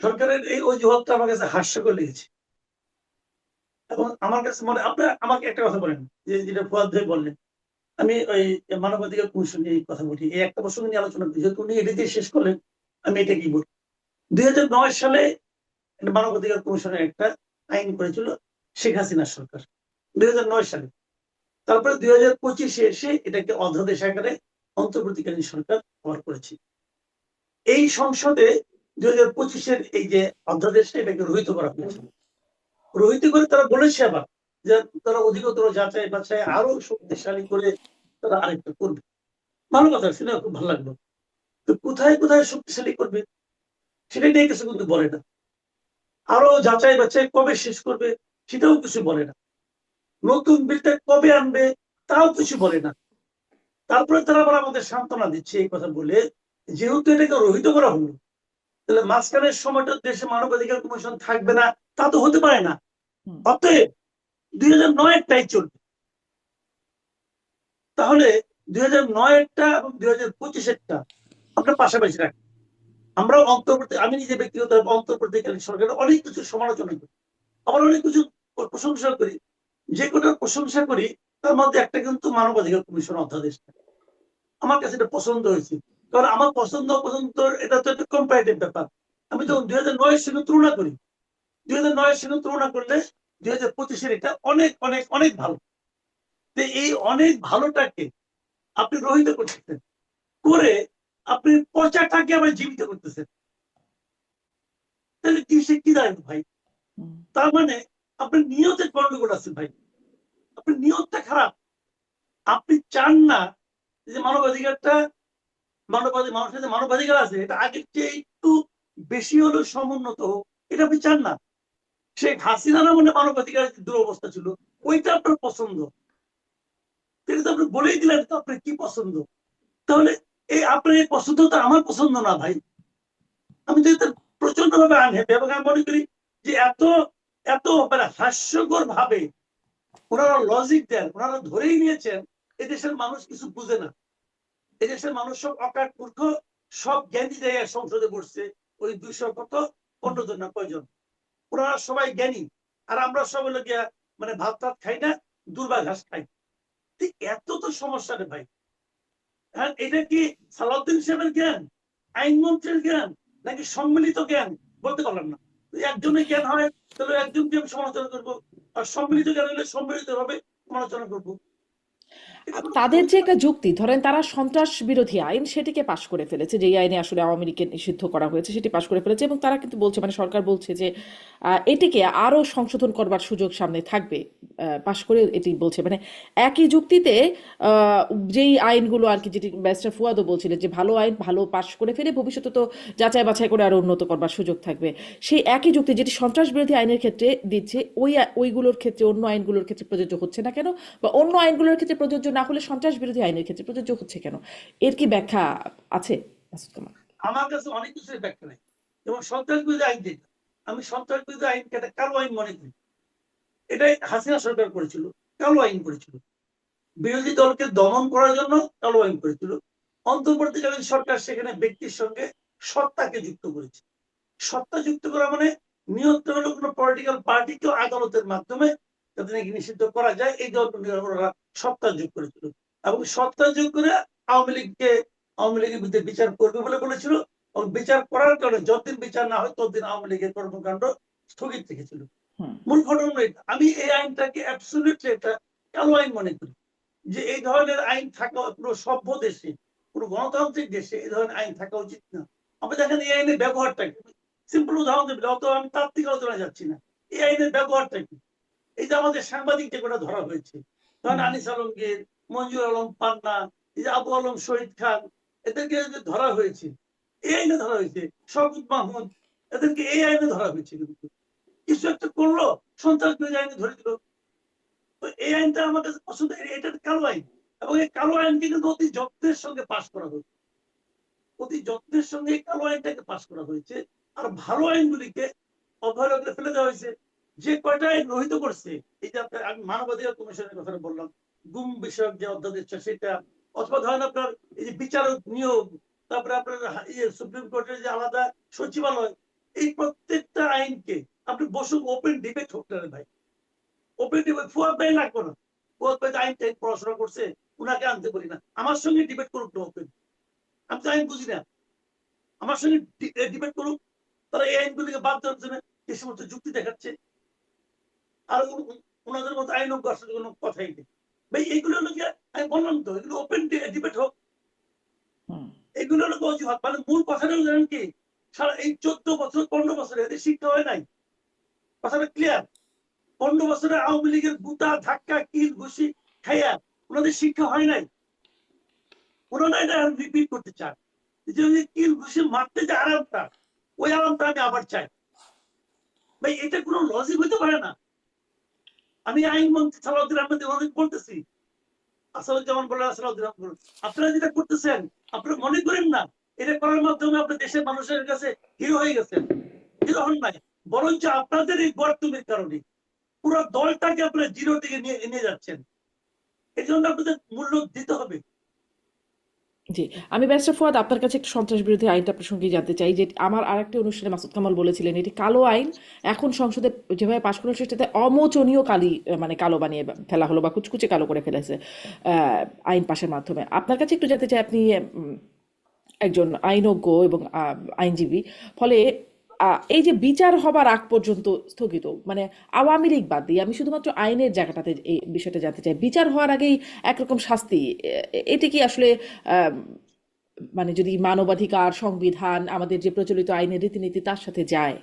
সরকারের এই অজুহাতটা আমার কাছে হাস্যকর লেগেছে। এবং আমার কাছে মনে, আপনার আমাকে একটা কথা বলেন, যে যেটা ফুয়াদ ভাই বললেন, আমি ওই মানবাধিকার কমিশন নিয়ে কথা বলি, এই একটা প্রসঙ্গ নিয়ে আলোচনা করি, যেহেতু উনি এটা দিয়ে শেষ করলেন, আমি এটা কি বলি। 2009 সালে মানবাধিকার কমিশনের একটা আইন করেছিল শেখ হাসিনা সরকার, 2009 সালে। তারপরে 2025-এ এসে এটাকে অধ্যাদেশ আকারে অন্তর্বর্তীকালীন সরকার ব্যবহার করেছে। এই সংসদে 2025-এর এই যে অধ্যাদেশটা, এটাকে রহিত করা হয়েছে। রহিত করে তারা বলেছে আবার যে তারা অধিকতর যাচাই বাছাই আরো শক্তিশালী করে তারা আরেকটা করবে। ভালো কথা, শুনে খুব ভালো লাগলো। তো কোথায় কোথায় শক্তিশালী করবে সেটা নিয়ে কিছু কিন্তু বলে না। আরো যাচাই বাছাই কবে শেষ করবে সেটাও কিছু বলে না। নতুন বিলটা কবে আনবে তাও কিছু বলে না। তারপরে তারা আবার আমাদের সান্ত্বনা দিচ্ছে এই কথা বলে, যেহেতু এটাকে রহিত করা হলো, তাহলে মাঝখানের সময়টা দেশে মানবাধিকার কমিশন থাকবে না, তা তো হতে পারে না। অতএব 2009-টাই চলবে। তাহলে 2009-টা এবং 2025-এরটা আমরা পাশাপাশি রাখি। আমরা অন্তর্বর্তী, আমি নিজে ব্যক্তিগত অন্তর্বর্তীকালীন সরকারের অনেক কিছু সমালোচনা করি, আবার অনেক কিছু প্রশংসা করি। যে কটা প্রশংসা করি তার মধ্যে একটা কিন্তু মানবাধিকার কমিশন অধ্যাদেশটা আমার কাছে এটা পছন্দ হয়েছে। কারণ আমার পছন্দ অপছন্দ এটা তো একটা কম্পারেটিভ ব্যাপার। আমি যখন 2009-এর সঙ্গে তুলনা করি, 2009-এর সঙ্গে তুলনা করলে 2025-এর এটা অনেক অনেক অনেক ভালো। তো এই অনেক ভালোটাকে আপনি রহিত করতেছেন, করে আপনি পচাটাকে আবার জীবিত করতেছেন। তাহলে কি সে কি দাঁড়াবে ভাই? তার মানে আপনার নিয়তের গন্ডগোল আছে ভাই, আপনার নিয়তটা খারাপ। আপনি চান না যে মানবাধিকারটা, মানুষের যে মানবাধিকার আছে এটা আগের চেয়ে একটু বেশি হলেও সমুন্নত হোক, এটা আপনি চান না। শেখ হাসিনার মনে মানবাধিকার দুরবস্থা ছিল, ওইটা আপনার পছন্দ। তিনি তো আপনি বলেই দিলেন তো আপনার কি পছন্দ। তাহলে এই আপনার এই পছন্দটা আমার পছন্দ না ভাই। আমি তো এটা প্রচন্ড ভাবে আনহ্যাপি, এবং আমি মনে করি যে এত এত মানে হাস্যকর ভাবে ওনারা লজিক দেন, ওনারা ধরেই নিয়েছেন এদেশের মানুষ কিছু বুঝে না। এদেশের মানুষ সব অকাট মূর্খ, সব জ্ঞানী জায়গায় সংসদে বসছে, ওই 215 জন না কয়জন, ওনারা সবাই জ্ঞানী। আর আমরা সব হলো গিয়া মানে ভাত টাত খাই না, দুর্বা ঘাস খাই। এত তো সমস্যা রে ভাই। হ্যাঁ, এটা কি সালাউদ্দিন সাহেবের জ্ঞান, আইনমন্ত্রীর জ্ঞান, নাকি সম্মিলিত জ্ঞান? বলতে পারলাম না। একজনের জ্ঞান হয় তাহলে একজনকে আমি সমালোচনা করবো, আর সম্মিলিত জ্ঞান হলে সম্মিলিত ভাবে সমালোচনা করবো। তাদের যে একটা যুক্তি, ধরেন তারা সন্ত্রাস বিরোধী আইন সেটিকে পাশ করে ফেলেছে, যেই আইনে আসলে আওয়ামী লীগকে নিষিদ্ধ করা হয়েছে সেটি পাশ করে ফেলেছে, এবং তারা কিন্তু বলছে, মানে সরকার বলছে যে এটিকে আরও সংশোধন করবার সুযোগ সামনে থাকবে, পাশ করে এটি বলছে। মানে একই যুক্তিতে যেই আইনগুলো আর কি, যেটি ব্যারিস্টার ফুয়াদও বলছিলেন যে ভালো আইন ভালো পাশ করে ফেলে ভবিষ্যতে তো যাচাই বাছাই করে আরও উন্নত করবার সুযোগ থাকবে, সেই একই যুক্তি যেটি সন্ত্রাস বিরোধী আইনের ক্ষেত্রে দিচ্ছে, ওইগুলোর ক্ষেত্রে অন্য আইনগুলোর ক্ষেত্রে প্রযোজ্য হচ্ছে না কেন, বা অন্য আইনগুলোর ক্ষেত্রে প্রযোজ্য না হলে সন্ত্রাস বিরোধী আইনের ক্ষেত্রে প্রযোজ্য হচ্ছে কেন? এর কি ব্যাখ্যা আছে মাসুদ কামাল? আমার কাছে অনেক কিছুর ব্যাখ্যা নেই। যেমন সন্ত্রাস বিরোধী আইন, যেটা আমি সন্ত্রাস বিরোধী আইনকে একটা কালো আইন মনে করি। এটাই হাসিনা সরকার করেছিল, কালো আইন করেছিল, বিরোধী দলকে দমন করার জন্য কালো আইন করেছিল। অন্তর্বর্তীকালীন সরকার সেখানে ব্যক্তির সঙ্গে সত্তাকে যুক্ত করেছে। সত্তা যুক্ত করা মানে নিয়ন্ত্রণ হলো কোনো পলিটিক্যাল পার্টিকে আদালতের মাধ্যমে যাতে নাকি নিষিদ্ধ করা যায়, এই জন্য সত্তা যোগ করেছিল। এবং সত্তা যোগ করে আওয়ামী লীগের বিরুদ্ধে বিচার করবে বলে বলেছিল, এবং বিচার করার কারণে যতদিন বিচার না হয় ততদিন আওয়ামী লীগের কর্মকাণ্ড স্থগিত রেখেছিল। মূল ঘটনা আমি এই আইনটাকে অ্যাবসলিউটলি একটা কালো আইন মনে করি, যে এই ধরনের আইন থাকা পুরো সভ্য দেশে, পুরো গণতান্ত্রিক দেশে এই ধরনের আইন থাকা উচিত না। আমরা দেখেন এই আইনের ব্যবহারটা কি, সিম্পল উদাহরণ দেবেন, অত আমি তাত্ত্বিক আলোচনায় যাচ্ছি না। এই আইনের ব্যবহারটা কি? এই যে আমাদের সাংবাদিককে গোটা ধরা হয়েছে, ধরেন আনিস আলমগীর, মঞ্জুর আলম পান্না, এই যে আবু আলম শহীদ খান, এদেরকে ধরা হয়েছে এই আইনে ধরা হয়েছে। শওকত মাহমুদ, এদেরকে এই আইনে ধরা হয়েছে। কিন্তু কিছু একটা করলো, সন্ত্রাস বিরোধী আইনে ধরে দিল। তো এই আইনটা আমার কাছে পছন্দ, এটা কালো আইন। এবং এই কালো আইনকে কিন্তু অতি যত্নের সঙ্গে পাশ করা হয়েছে, অতি যত্নের সঙ্গে এই কালো আইনটাকে পাশ করা হয়েছে। আর ভালো আইনগুলিকে অবহেলা করে ফেলে দেওয়া হয়েছে। যে কয়টা আইন রহিত করছে, এই যে আমি মানবাধিকার কমিশনের কথা বললাম, গুম বিষয়ক যে অধ্যাদেশ সেটা, অথবা ধরেন আপনার এই যে বিচারক নিয়োগ, তারপরে আপনার সুপ্রিম কোর্টের যে আলাদা সচিবালয়, এই প্রত্যেকটা আইনকে আপনি বসুন, ওপেন ডিবেট হোক না রে ভাই, ওপেন ডিবেট। ফুয়াদ ভাই লাগবে না, ফুয়াদ ভাই আইন টাইন পড়াশোনা করছে, উনাকে আনতে পারি না, আমার সঙ্গে ডিবেট করুক না ওপেন। আমি তো আইন বুঝি না, আমার সঙ্গে ডিবেট করুক। তারা এই আইনগুলিকে বাদ দেওয়ার জন্য যে সমস্ত যুক্তি দেখাচ্ছে, আর ওনাদের মতো আইনজ্ঞ আসলে কোনো কথাই নেই ভাই। এইগুলো হলো কি, আমি বললাম তো, এগুলো ওপেন ডিবেট হোক। হুম। এগুলো হলো অজুহাত। মানে মূল কথাটা হলো জানেন কি, সারা এই 14 বছর 15 বছরে এদের শিক্ষা হয় নাই। কথাটা ক্লিয়ার। 15 বছরে আওয়ামী লীগের গুতা ধাক্কা কিল ঘুষি খাইয়া ওনাদের শিক্ষা হয় নাই। ওনারা এটা রিপিট করতে চান, যে কিল ঘুষি মারতে যে আরামটা, ওই আরামটা আমি আবার চাই ভাই। এটা কোনো লজিক হইতে পারে না। আমি আইনমন্ত্রী সালাউদ্দিন আহমেদ অনেক বলতেছি, আসাদুজ্জামান বলে, আসাদুদ্দিন আহমেদ বলেন, আপনারা যেটা করতেছেন আপনারা মনে করেন না এটা করার মাধ্যমে আপনি দেশের মানুষের কাছে হিরো হয়ে গেছেন। হিরো হন নাই, বরঞ্চ আপনাদের এই বর্তমের কারণে পুরো দলটাকে আপনারা জিরো থেকে নিয়ে যাচ্ছেন। এই জন্য আপনাদের মূল্য দিতে হবে। জি, আমি ব্যারিস্টার ফুয়াদ আপনার কাছে একটু সন্ত্রাস বিরোধী আইনটা প্রসঙ্গে জানতে চাই। যে আমার আরেকটি অনুষ্ঠানে মাসুদ কামাল বলেছিলেন এটি কালো আইন, এখন সংসদে যেভাবে পাশ করার সেটাতে অমোচনীয় কালি মানে কালো বানিয়ে ফেলা হলো বা কুচকুচে কালো করে ফেলেছে আইন পাশের মাধ্যমে। আপনার কাছে একটু জানতে চাই, আপনি একজন আইনজ্ঞ এবং আইনজীবী, ফলে এই যে বিচার হবার আগ পর্যন্ত স্থগিত, মানে আওয়ামী লীগ বাদ দিয়ে আমি শুধুমাত্র আইনের জায়গাটাতে এই বিষয়টা জানতে চাই, বিচার হওয়ার আগেই একরকম শাস্তি, এটি কি আসলে আহ, মানে যদি মানবাধিকার সংবিধান আমাদের যে প্রচলিত আইনের রীতিনীতি তার সাথে যায়?